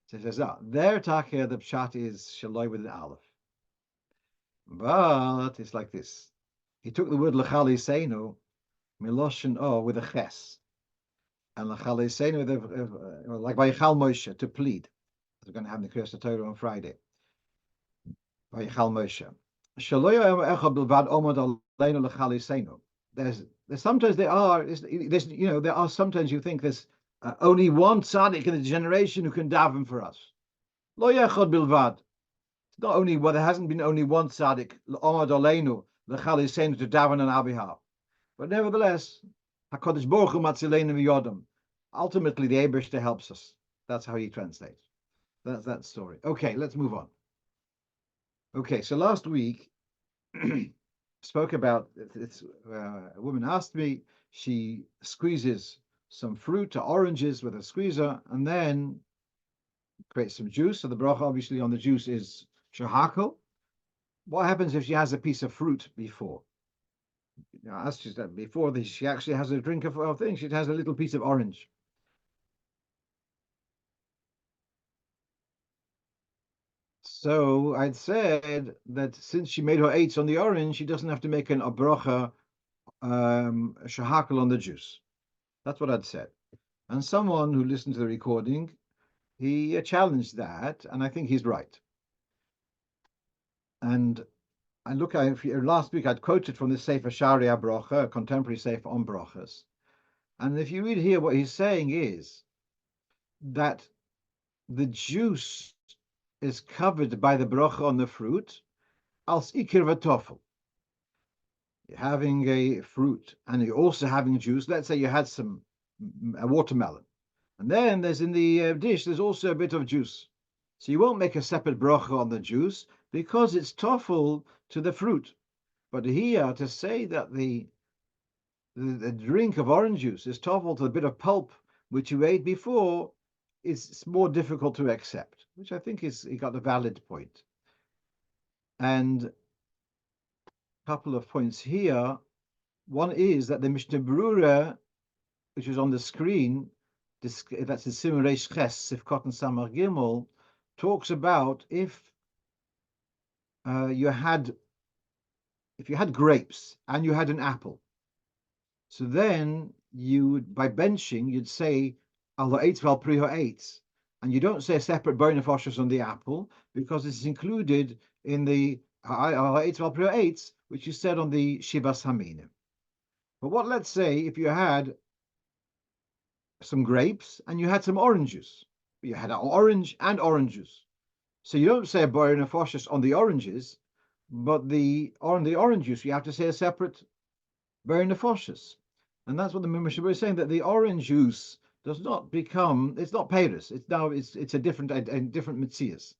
So he says, their takir, the pshat is Sheloi with an aleph. But it's like this. He took the word L'chaliseinu, Miloshin with a ches. And L'chaliseinu with like Vayichal Moshe, to plead. We're going to have the Kriyas Torah on Friday. Vayichal Moshe. There's sometimes there are sometimes you think there's only one tzaddik in the generation who can daven for us. Lo yechad bilvad. It's not only there hasn't been only one tzaddik omad aleinu l'chaliseinu to daven on our behalf, but nevertheless, Hakadosh Baruch Hu matzileinu miyodam. Ultimately, the Eibishter helps us. That's how he translates. That's that story. Okay, let's move on. Okay, so last week spoke about it's a woman asked me, she squeezes some fruit or oranges with a squeezer and then creates some juice. So the bracha obviously on the juice is shahakol. What happens if she has a piece of fruit before? As she said before, she actually has a drink of things. She has a little piece of orange. So I'd said that since she made her eights on the orange, she doesn't have to make a bracha shahakal on the juice. That's what I'd said. And someone who listened to the recording he challenged that, and I think he's right. And I look at last week I'd quoted from the Sefer Sharia Brocha, a contemporary Sefer on Brochas. And if you read here, what he's saying is that the juice is covered by the brocha on the fruit, als ikir v'tofel. You're having a fruit and you're also having juice. Let's say you had a watermelon. And then there's in the dish, there's also a bit of juice. So you won't make a separate brocha on the juice because it's toffel to the fruit. But here, to say that the drink of orange juice is toffel to the bit of pulp which you ate before, is more difficult to accept, which I think he got a valid point. And a couple of points here. One is that the Mishnah Berurah, which is on the screen, that's in Siman Reish Ches, Sifkot and Samar Gimel, talks about if you had grapes and you had an apple. So then by benching, you'd say Allah eitz val priho eitz, and you don't say a separate bone of oshes on the apple because it's included in the Allah eitz val priho eitz, which you said on the Shivas Haminim. But let's say if you had some grapes and you had some orange juice, you had an orange and orange juice. So you don't say a bone of oshes on the oranges, but on the orange juice you have to say a separate bone of oshes. And that's what the Mishnah is saying, that the orange juice does not become, it's not peiros. It's a different mitzias.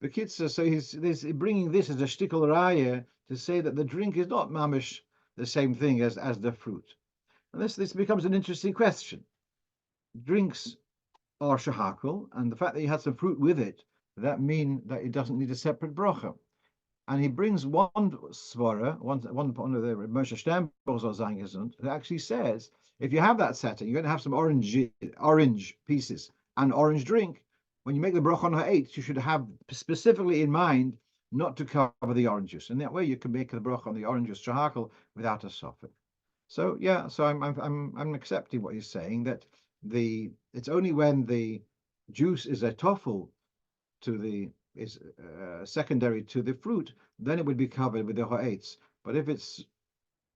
The Kitzur, so he's bringing this as a shtickle raya to say that the drink is not mamish the same thing as the fruit. And this becomes an interesting question. Drinks are shahakal, and the fact that you had some fruit with it, that mean that it doesn't need a separate bracha. And he brings one svara, one of the Moshe Sternbuch's Zangesund, that actually says if you have that setting, you're going to have some orange pieces and orange drink. When you make the bracha on ha'etz, you should have specifically in mind not to cover the orange juice, and that way you can make the bracha on the orange juice shahakal without a suffix. So yeah, so I'm accepting what he's saying, that it's only when the juice is a toffel is secondary to the fruit, then it would be covered with the ha'etz. But if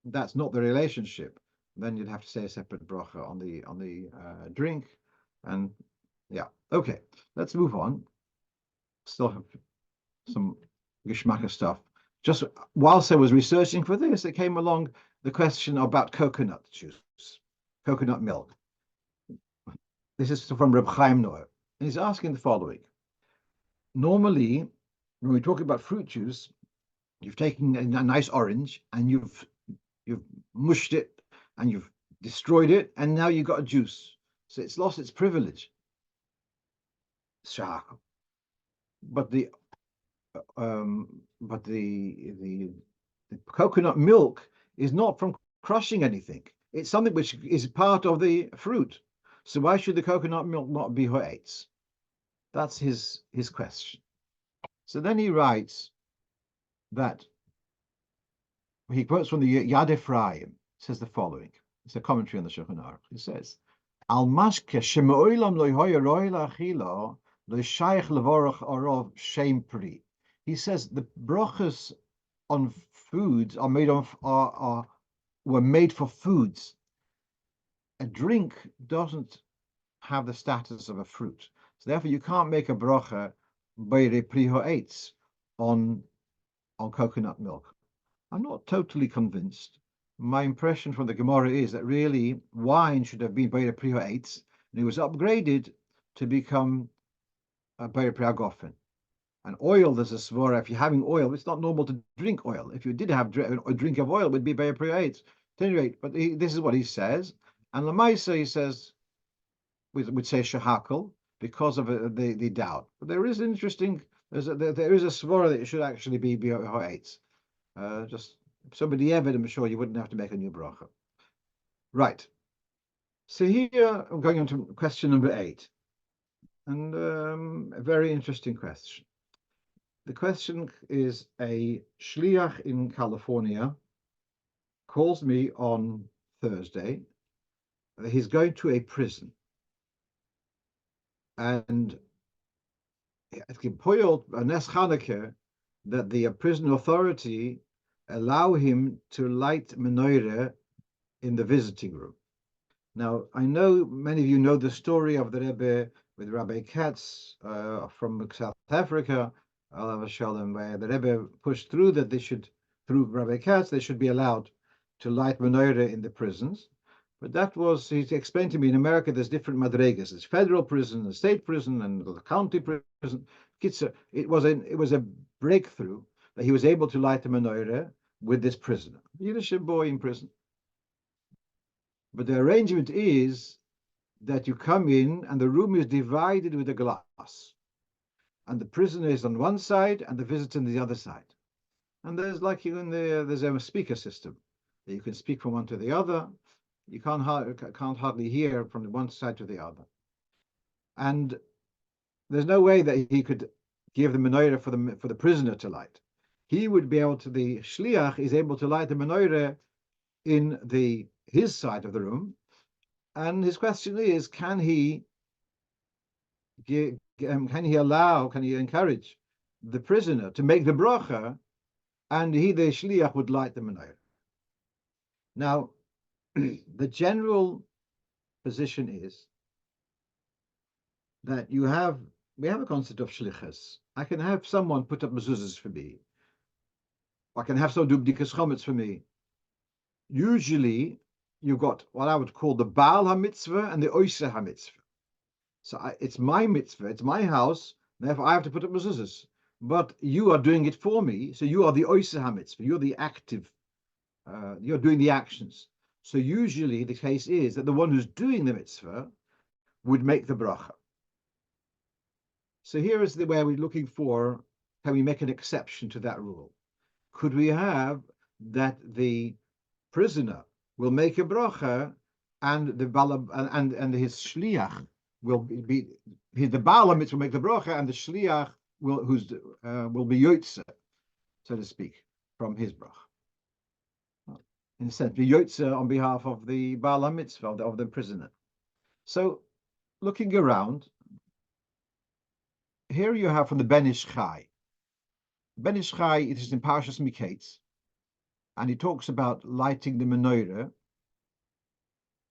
that's not the relationship, then you'd have to say a separate bracha on the drink. And yeah, okay, let's move on. Still have some geschmacka stuff. Just whilst I was researching for this, it came along the question about coconut juice, coconut milk. This is from Reb Chaim Noah, and he's asking the following. Normally, when we talk about fruit juice, you've taken a nice orange and you've mushed it and you've destroyed it, and now you've got a juice. So it's lost its privilege. But the coconut milk is not from crushing anything. It's something which is part of the fruit. So why should the coconut milk not be ha'etz? That's his question. So then he writes that he quotes from the Yad Ephraim, says the following. It's a commentary on the Shulchan Aruch. He says, Al mashke sheme'olam lo hoya roy la'achila lo shaykh levorach orov shem pri. He says the brachas on foods were made for foods. A drink doesn't have the status of a fruit. So therefore you can't make a bracha beire pri ha'etz on coconut milk. I'm not totally convinced. My impression from the Gemara is that really wine should have been beire pri ha'etz, and it was upgraded to become a beire pri ha'gofen. And oil, there's a svara, if you're having oil, it's not normal to drink oil. If you did have a drink of oil, it would be beire pri ha'etz. At any rate, but this is what he says. And Lamaisa, he says, would say shahakal because of the doubt. But there is interesting, there is a svara that it should actually be ha'etz. Just if somebody ever, I'm sure you wouldn't have to make a new bracha. Right. So here I'm going on to question number 8. And a very interesting question. The question is, a shliach in California calls me on Thursday. He's going to a prison. And it's gepoiled Nes Chanukah that the prison authority allow him to light menorah in the visiting room. Now, I know many of you know the story of the Rebbe with Rabbi Katz from South Africa, Alav Shalom, where the Rebbe pushed through that they should, through Rabbi Katz, they should be allowed to light menorah in the prisons. But that was, he explained to me, in America there's different madregas. There's federal prison, the state prison, and the county prison. It was a breakthrough that he was able to light the menorah with this prisoner, Yiddish boy in prison. But the arrangement is that you come in and the room is divided with a glass. And the prisoner is on one side and the visitor on the other side. And there's like you in there's a speaker system that you can speak from one to the other. You can't hardly hear from the one side to the other. And there's no way that he could give the menorah for the prisoner to light. He would be able to, the shliach is able to light the menorah in his side of the room. And his question is, can he encourage the prisoner to make the bracha, and he, the shliach, would light the menorah? Now, the general position is that we have a concept of shlichus. I can have someone put up mezuzahs for me. I can have someone do bdikas chometz for me. Usually, you've got what I would call the Baal HaMitzvah and the Oiseh HaMitzvah. So it's my mitzvah, it's my house, therefore I have to put up mezuzahs. But you are doing it for me, so you are the Oiseh HaMitzvah, you're the active, you're doing the actions. So usually the case is that the one who's doing the mitzvah would make the bracha. So here is where we're looking for, can we make an exception to that rule? Could we have that the prisoner will make a bracha and and his shliach will be the Baal HaMitzvah will make the bracha and the shliach will be yotze, so to speak, from his bracha. In a sense, be yotze on behalf of the Baal HaMitzvah of the prisoner. So, looking around, here you have from the Ben Ish Chai. Ben Ish Chai, it is in Parshas Miketz, and he talks about lighting the menorah,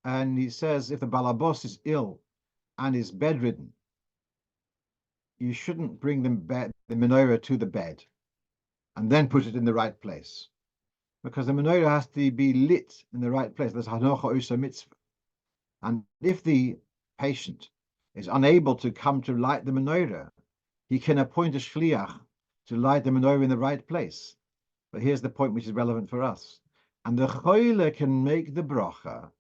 and he says if the balabos is ill and is bedridden, you shouldn't bring the menorah to the bed and then put it in the right place, because the menorah has to be lit in the right place. That's hanocha usa mitzvah. And if the patient is unable to come to light the menorah, he can appoint a shliach to light the menorah in the right place. But here's the point which is relevant for us. And the choile can make the bracha,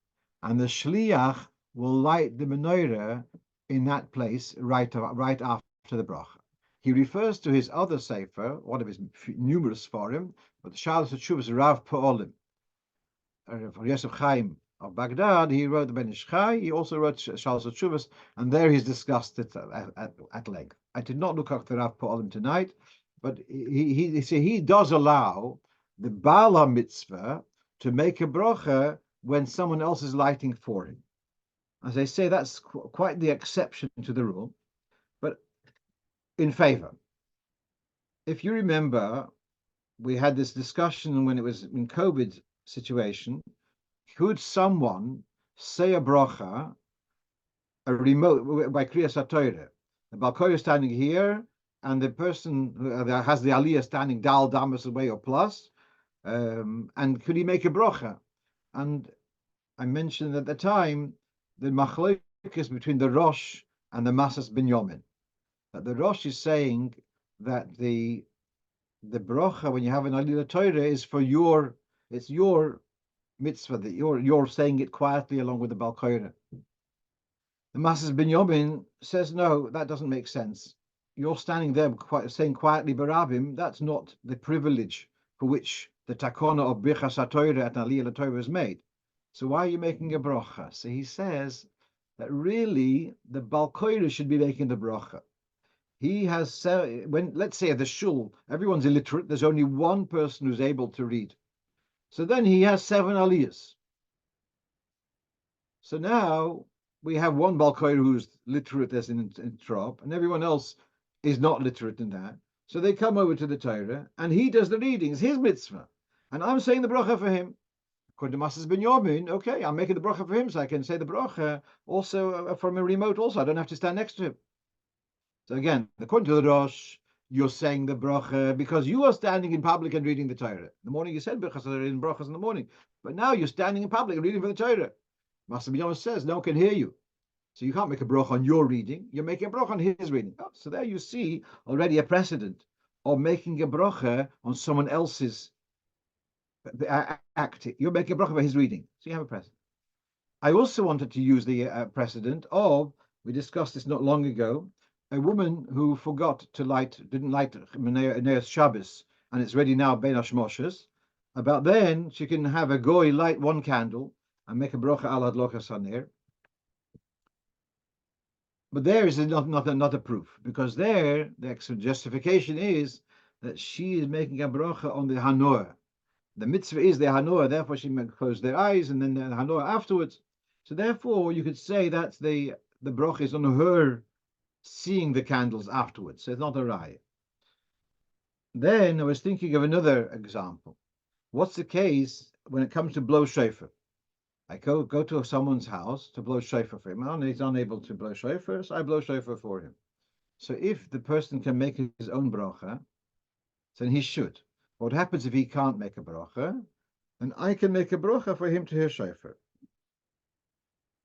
and the shliach will light the menorah in that place right after the bracha. He refers to his other sefer, one of his numerous forum, but the Shalos Tshuvas Rav Pa'olim, for Yosef Chaim of Baghdad. He wrote the Ben Ish Chai. He also wrote Shalos Tshuvas, and there he's discussed it at length. I did not look up the Rav Pa'olim tonight, but he does allow the Baal HaMitzvah to make a bracha when someone else is lighting for him. As I say, that's quite the exception to the rule, but in favor. If you remember, we had this discussion when it was in COVID situation. Could someone say a bracha, a remote, by Kriyas HaTorah? The Balkoyer standing here, and the person that has the Aliyah standing Dal Damas away or plus, and could he make a bracha? And I mentioned at the time the machlokes between the Rosh and the Masas Binyamin. That the Rosh is saying that the bracha when you have an Aliyah Torah is for your mitzvah, that you're saying it quietly along with the Balkoyer. The Masas Binyamin says no, that doesn't make sense. You're standing there saying quietly Barabim, that's not the privilege for which the takona of Birchas HaTorah at Aliyah Torah is made. So why are you making a bracha? So he says that really the Balkoyer should be making the bracha. He has, let's say at the shul, everyone's illiterate, there's only one person who's able to read. So then he has 7 aliyahs. So now we have one Balkoir who's literate as in Trop, and everyone else is not literate in that. So they come over to the Torah, and he does the reading. It's his mitzvah. And I'm saying the bracha for him. According to Masas Ben Yomin, okay, I'm making the bracha for him, so I can say the bracha also from a remote also. I don't have to stand next to him. So again, according to the Rosh, you're saying the bracha because you are standing in public and reading the Torah. In the morning you said brachas in brachas in the morning, but now you're standing in public and reading for the Torah. Masas Ben Yomin says no one can hear you. So you can't make a bracha on your reading, you're making a bracha on his reading. Oh, so there you see already a precedent of making a bracha on someone else's act. You're making a bracha for his reading. So you have a precedent. I also wanted to use the precedent of, we discussed this not long ago, a woman who forgot to didn't light Neos Shabbos, and it's ready now, Ben Hashmoshes. About then, she can have a goy light one candle and make a bracha al hadlokas haner. But there is not a proof, because there the justification is that she is making a bracha on the hanor. The mitzvah is the hanor, therefore she may close their eyes and then the hanor afterwards. So therefore you could say that the bracha is on her seeing the candles afterwards. So it's not a raya. Then I was thinking of another example. What's the case when it comes to blow shofar? I go to someone's house to blow shofar for him, and he's unable to blow shofar, so I blow shofar for him. So if the person can make his own bracha, then he should. What happens if he can't make a bracha? And I can make a bracha for him to hear shofar.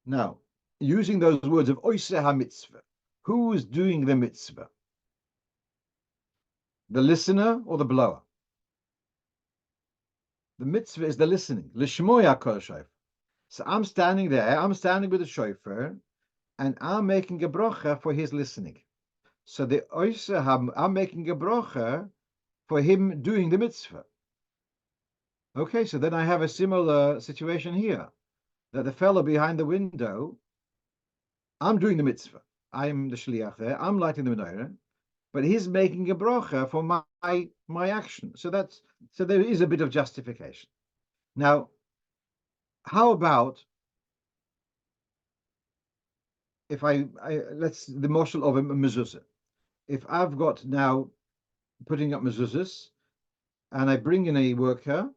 Now, using those words of oiseh ha-mitzvah, who is doing the mitzvah? The listener or the blower? The mitzvah is the listening. Lishmoya kol shofar. So I'm standing there, I'm standing with the shofar, and I'm making a bracha for his listening. So the oiseh, I'm making a bracha for him doing the mitzvah. Okay, so then I have a similar situation here, that the fellow behind the window, I'm doing the mitzvah. I'm the shliach there. I'm lighting the menorah, but he's making a bracha for my action. So there is a bit of justification. Now, how about if let's the moshel of a mezuzah. If I've got now putting up mezuzahs, and I bring in a worker,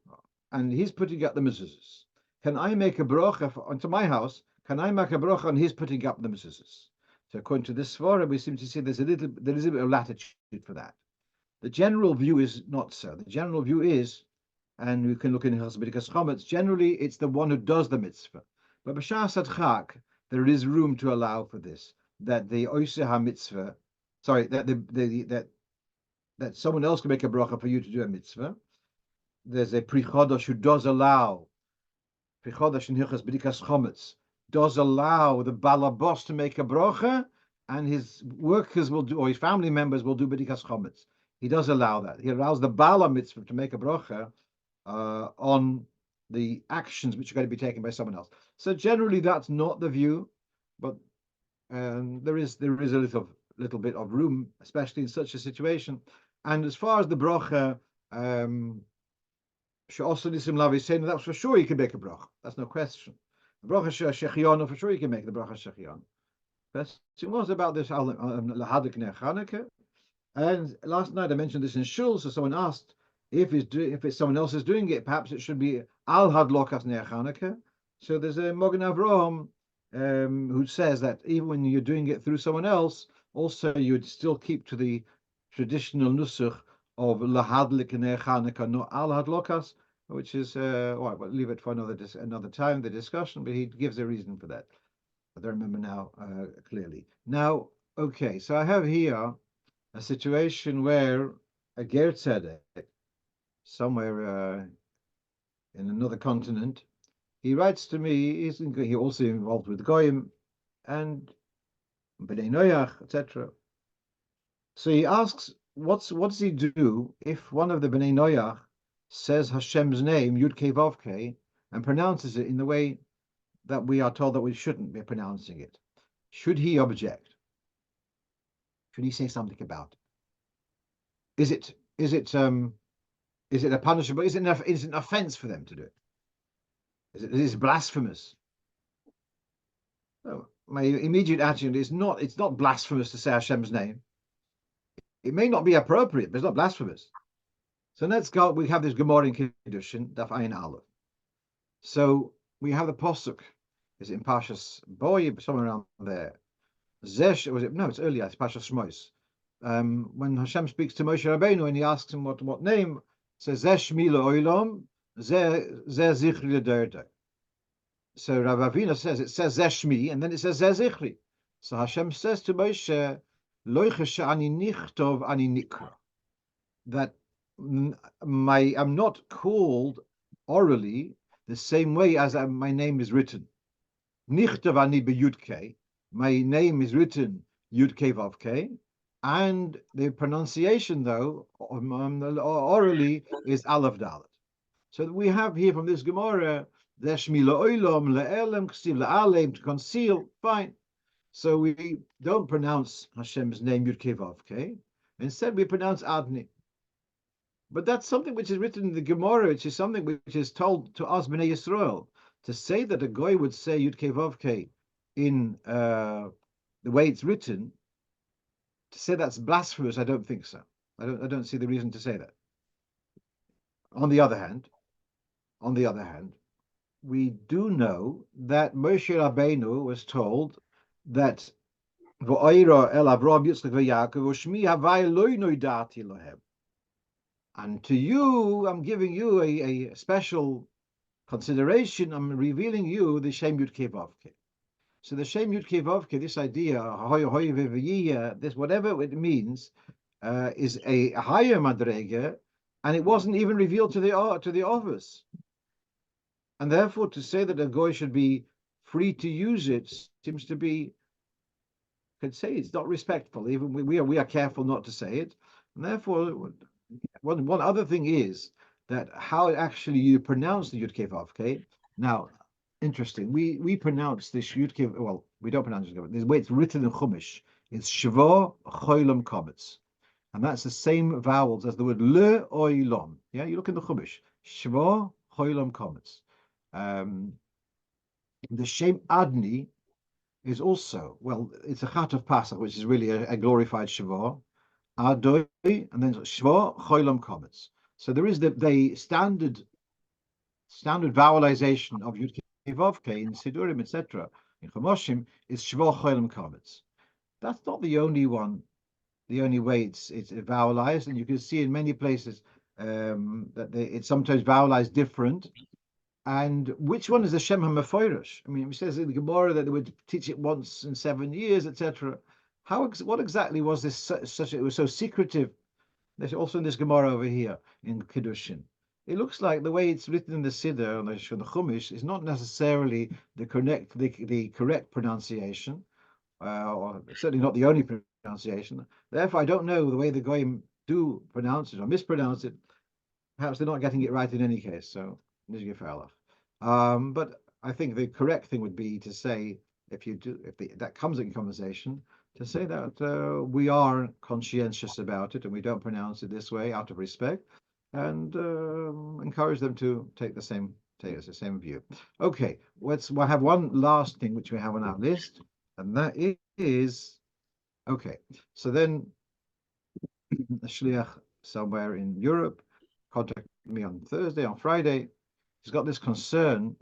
and he's putting up the mezuzahs, can I make a bracha onto my house? Can I make a bracha on his putting up the mezuzahs? So according to this svara, we seem to see there is a bit of latitude for that. The general view is not so. The general view is, and we can look in Hilchos Chometz, generally it's the one who does the mitzvah. But b'shas adchak, there is room to allow for this, that the oiseh ha-mitzvah, sorry, that someone else can make a bracha for you to do a mitzvah. There's a pri chodosh who does allow, pri chodosh in Hilchos Chometz, does allow the balabos to make a bracha, and his workers will do, or his family members will do b'dikas chometz. He does allow that. He allows the bala mitzvah to make a bracha on the actions which are going to be taken by someone else. So generally, that's not the view, but there is a little bit of room, especially in such a situation. And as far as the bracha, she'osa nisim lav is saying, that's for sure you can make a bracha. That's no question. The bracha shechianu, for sure you can make the bracha shechianu. Question was about this lahadik ner Chanukah. And last night I mentioned this in shul, so someone asked if it's someone else is doing it, perhaps it should be al hadlokas ner Chanukah. So there's a Mogen Avraham who says that even when you're doing it through someone else, also you'd still keep to the traditional nusach of lahadlik ner Chanukah, not al hadlokas, which is well, we'll leave it for another time, the discussion. But he gives a reason for that. I don't remember now clearly. Now, okay, so I have here a situation where a ger tzedek, somewhere in another continent, he writes to me. He also involved with goyim and bnei noyach, etc. So he asks, what does he do if one of the bnei noyach says Hashem's name Yud Kei Vav Kei and pronounces it in the way that we are told that we shouldn't be pronouncing it? Should he object? Should he say something about it? Is it a punishable? Is it an offense for them to do it? Is it blasphemous? Oh, my immediate attitude is it's not blasphemous to say Hashem's name. It may not be appropriate, but it's not blasphemous. So let's go. We have this Gemara in Kiddushin, Daf Ayin Aleph. So we have the posuk. Is it in Pashas Boy, somewhere around there? Zesh, was it? No, it's earlier. It's Pashas Shmos. When Hashem speaks to Moshe Rabbeinu and he asks him what name, it says Zesh Mila Oilam, Ze Zichri Lederde. So Rav Avina says it says Zeshmi and then it says Ze Zichri. So Hashem says to Moshe, Loichesh ani nichtov ani nikra, that I'm not called orally the same way as my name is written. Nichtov ani beyudke, my name is written Yudke Vavke, and the pronunciation though orally is Aleph Dalet. So we have here from this Gemara, Deshmi la'olam le'elem ksiv la'alem, to conceal, fine. So we don't pronounce Hashem's name Yudke Vavke. Instead, we pronounce Adni. But that's something which is written in the Gemara, which is something which is told to us, Bnei Yisrael. To say that a goy would say Yudke Vavke in the way it's written, to say that's blasphemous, I don't think so. I don't see the reason to say that. On the other hand, we do know that Moshe Rabbeinu was told that and to you, I'm giving you a special consideration. I'm revealing you the Shem Yudke Vavke. So the Shem Yudke Vavke, this idea, this whatever it means, is a higher madrega, and it wasn't even revealed to the office. And therefore, to say that a goy should be free to use it seems to be, could say it's not respectful. Even we are careful not to say it. And therefore, one other thing is that how actually you pronounce the Yudke Vavke. Now, interesting. We pronounce this Yudke. Well, we don't pronounce it. The way it's written in Chumash is Shvo Cholam Kometz, and that's the same vowels as the word Le Oilom. Yeah, you look in the Chumash. Shvo Cholam Kometz. The Shem Adni is also, well, it's a Chat of Pasach, which is really a glorified Shvo. Adoi, and then Shvo Cholam Kometz. So there is the standard vowelization of Yudke Vavke in Sidurim, etc. In Chomoshim is Shvo Cholam Kometz. That's not the only one, the only way it's vowelized, and you can see in many places that it's sometimes vowelized different. And which one is the Shem HaMefoirish? I mean, it says in the Gemara that they would teach it once in 7 years, etc. What exactly was this such? It was so secretive. There's also in this Gemara over here in Kiddushin. It looks like the way it's written in the Siddur and the Chumash is not necessarily the correct pronunciation, or certainly not the only pronunciation. Therefore, I don't know the way the Goyim do pronounce it or mispronounce it. Perhaps they're not getting it right in any case. So, but I think the correct thing would be to say, if that comes in conversation, to say that we are conscientious about it and we don't pronounce it this way out of respect, and encourage them to take the same view. Okay, we'll have one last thing which we have on our list, and that is okay. So then, a shliach somewhere in Europe contacted me on Friday. He's got this concern.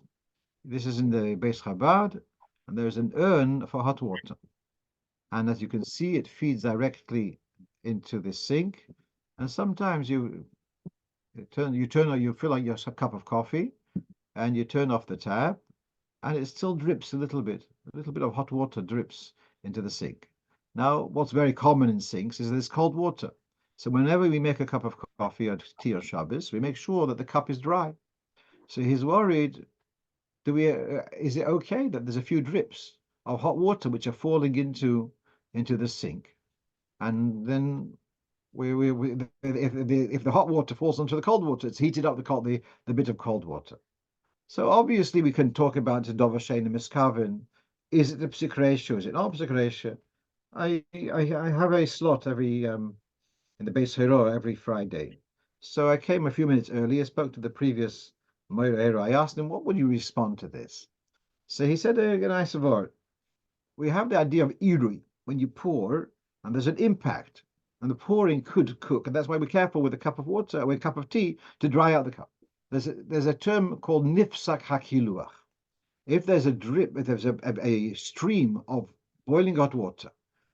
This is in the Beis Chabad, and there's an urn for hot water. And as you can see, it feeds directly into the sink. And sometimes you fill out your cup of coffee, and you turn off the tap, and it still drips a little bit of hot water drips into the sink. Now, what's very common in sinks is there's cold water. So whenever we make a cup of coffee or tea or Shabbos, we make sure that the cup is dry. So he's worried, is it okay that there's a few drips of hot water which are falling into the sink? And then if the hot water falls onto the cold water, it's heated up the bit of cold water. So obviously we can talk about Dova Shein and Miskavin. Is it a psik ratio? Is it not a psik ratio? I have a slot every in the Beis Hero every Friday. So I came a few minutes early. I spoke to the previous Moira. I asked him, what would you respond to this? So he said a nice word. we have the idea of irui, when you pour, and there's an impact, and the pouring could cook, and that's why we're careful with a cup of water, with a cup of tea, to dry out the cup. There's a term called nifsak hakiluach. If there's a drip, if there's a stream of boiling hot water,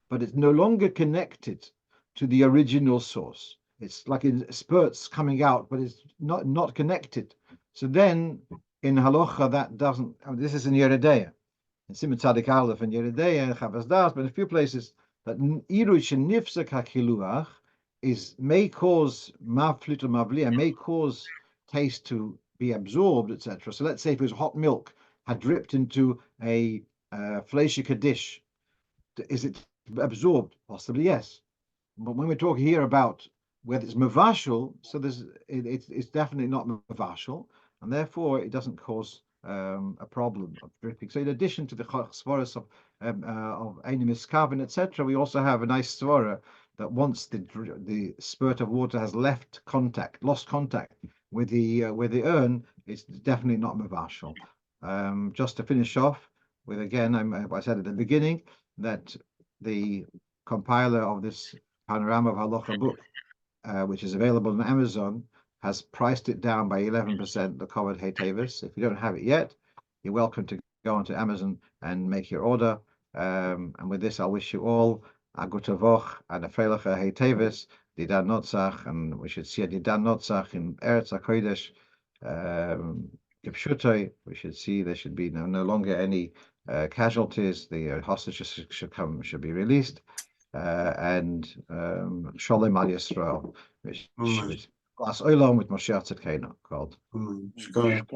but it's no longer connected to the original source, it's like in spurts coming out, but it's not connected. So then in halacha that doesn't. I mean, this is in Yeredeya, in Simon Tzadik Aleph and Yeredeya and Chavas Das, but in a few places that irui shenifsak hakiluach may cause mavflit or mavliya, may cause taste to be absorbed, etc. So let's say if it was hot milk had dripped into a fleishika dish, is it absorbed? Possibly yes. But when we're talking here about whether it's mavashal, so it's definitely not mavashal, and therefore it doesn't cause a problem of dripping. So in addition to the svaras of Einim Iskaven, etc., we also have a nice svara that once the spurt of water has lost contact with the urn, it's definitely not mavashal. Just to finish off with, again, I said at the beginning that the compiler of this Panorama of Halacha book, which is available on Amazon, has priced it down by 11%, the Kovad Hetevis. If you don't have it yet, you're welcome to go onto Amazon and make your order. And with this, I wish you all a good Tavoch and a Freilacha Hetevis, Didan Notzach, and we should see a Didan Notzach in Eretz HaKodesh. We should see there should be no longer any casualties. The hostages should be released, and Shalom Al Yisrael, which is Glas Olam with Moshiach Tzedkenu called. Good